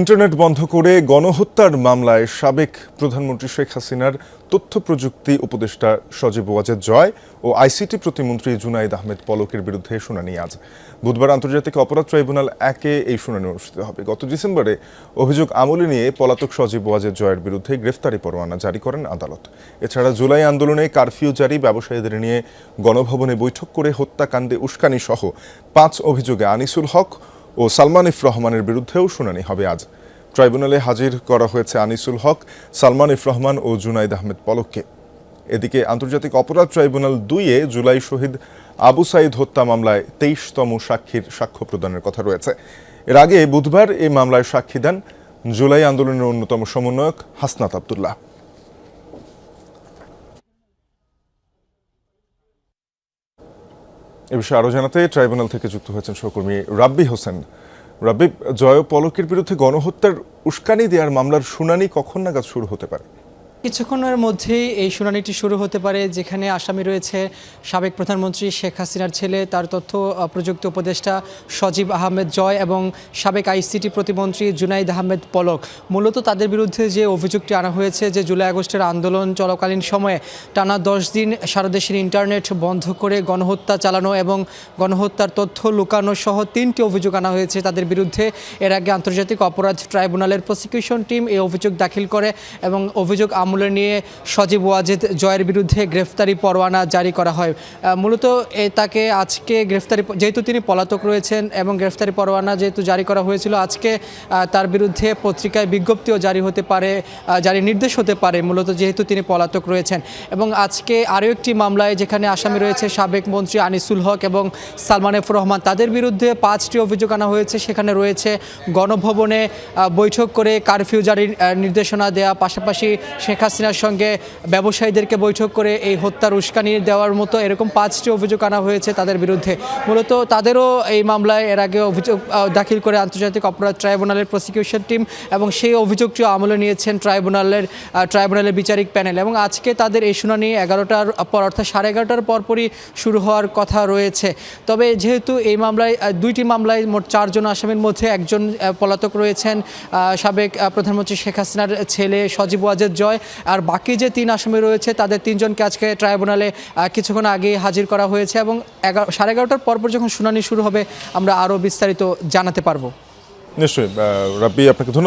Internet বন্ধ করে গণহত্যার মামলায় সাবেক প্রধানমন্ত্রী শেখ হাসিনার তথ্য প্রযুক্তি উপদেষ্টা সজীব ওয়াজেদ জয় ও আইসিটি প্রতিমন্ত্রী জুনাইদ আহমেদ পলকের বিরুদ্ধে শুনানি আজ বুধবার আন্তর্জাতিক অপরাধ ট্রাইব্যুনাল 1-এ এই শুনানি অনুষ্ঠিত হবে। গত ডিসেম্বরে অভিযোগ আমলে নিয়ে পলাতক সজীব ওয়াজেদ জয়ের বিরুদ্ধে গ্রেফতারি পরোয়ানা জারি করেন আদালত। এছাড়া জুলাই আন্দোলনে কারফিউ জারি, ব্যবসায়ীদের নিয়ে গণভবনে বৈঠক করে হত্যাকাণ্ডে উস্কানি সহ 5 অভিযোগে আনিসুল হক ও সালমান ইফ রহমানের বিরুদ্ধেও শুনানি হবে আজ। ট্রাইব্যুনালে হাজির করা হয়েছে আনিসুল হক, সালমান ইফ রহমান ও জুনাইদ আহমেদ পলককে। এদিকে আন্তর্জাতিক অপরাধ ট্রাইব্যুনাল 2-এ জুলাই শহীদ আবু সাইদ হত্যা মামলায় 23তম সাক্ষীর সাক্ষ্য প্রদানের কথা রয়েছে। এর আগে বুধবার এই মামলায় সাক্ষী দেন জুলাই আন্দোলনের অন্যতম সমন্বয়ক হাসনাত আব্দুল্লাহ। এ বিষয়ে আরও জানাতে ট্রাইব্যুনাল থেকে যুক্ত হয়েছেন সহকর্মী রাব্বি হোসেন। রাব্বি, জয় পলকের বিরুদ্ধে গণহত্যার উস্কানি দেওয়ার মামলার শুনানি কখন নাগাদ শুরু হতে পারে? কিছুক্ষণের মধ্যেই এই শুনানিটি শুরু হতে পারে, যেখানে আসামি রয়েছে সাবেক প্রধানমন্ত্রী শেখ হাসিনার ছেলে, তার তথ্য প্রযুক্তি উপদেষ্টা সজীব আহমেদ জয় এবং সাবেক আইসিটি প্রতিমন্ত্রী জুনাইদ আহমেদ পলক। মূলত তাদের বিরুদ্ধে যে অভিযোগটি আনা হয়েছে যে জুলাই আগস্টের আন্দোলন চলাকালীন সময়ে টানা 10 দিন সারা দেশের ইন্টারনেট বন্ধ করে গণহত্যা চালানো এবং গণহত্যার তথ্য লুকানো সহ 3টি অভিযোগ আনা হয়েছে তাদের বিরুদ্ধে। এর আগে আন্তর্জাতিক অপরাধ ট্রাইব্যুনালের প্রসিকিউশন টিম এই অভিযোগ দাখিল করে এবং অভিযোগ নিয়ে সজীব ওয়াজেদ জয়ের বিরুদ্ধে গ্রেফতারি পরোয়ানা জারি করা হয়। মূলত তাকে আজকে গ্রেফতারি, যেহেতু তিনি পলাতক রয়েছেন এবং গ্রেফতারি পরোয়ানা যেহেতু জারি করা হয়েছিল, আজকে তার বিরুদ্ধে পত্রিকায় বিজ্ঞপ্তিও জারি হতে পারে, জারি নির্দেশ হতে পারে, মূলত যেহেতু তিনি পলাতক রয়েছেন। এবং আজকে আরও একটি মামলায় যেখানে আসামি রয়েছে সাবেক মন্ত্রী আনিসুল হক এবং সালমান এফ রহমান, তাদের বিরুদ্ধে 5টি অভিযোগ আনা হয়েছে। সেখানে রয়েছে গণভবনে বৈঠক করে কারফিউ জারির নির্দেশনা দেওয়া, পাশাপাশি শেখ হাসিনার সঙ্গে ব্যবসায়ীদেরকে বৈঠক করে এই হত্যার উস্কানি দেওয়ার মতো এরকম 5টি অভিযোগ আনা হয়েছে তাদের বিরুদ্ধে। মূলত তাদেরও এই মামলায় এর আগে অভিযোগ দাখিল করে আন্তর্জাতিক অপরাধ ট্রাইব্যুনালের প্রসিকিউশন টিম এবং সেই অভিযোগটিও আমলে নিয়েছেন ট্রাইব্যুনালের বিচারিক প্যানেল। এবং আজকে তাদের এই শুনানি 11টার পর, অর্থাৎ 11:30টার পরপরই শুরু হওয়ার কথা রয়েছে। তবে যেহেতু এই মামলায় 2টি মামলায় মোট 4 জন আসামির মধ্যে একজন পলাতক রয়েছেন, সাবেক প্রধানমন্ত্রী শেখ হাসিনার ছেলে সজীব ওয়াজেদ জয়, আর বাকি যে 3 আসামি রয়েছে তাদের 3 জনকে আজকে ট্রাইব্যুনালে কিছুক্ষণ আগে হাজির করা হয়েছে এবং 11:30টার পরপর যখন শুনানি শুরু হবে আমরা আরও বিস্তারিত জানাতে পারবো। নিশ্চয়ই রাব্বি, আপনাকে ধন্যবাদ।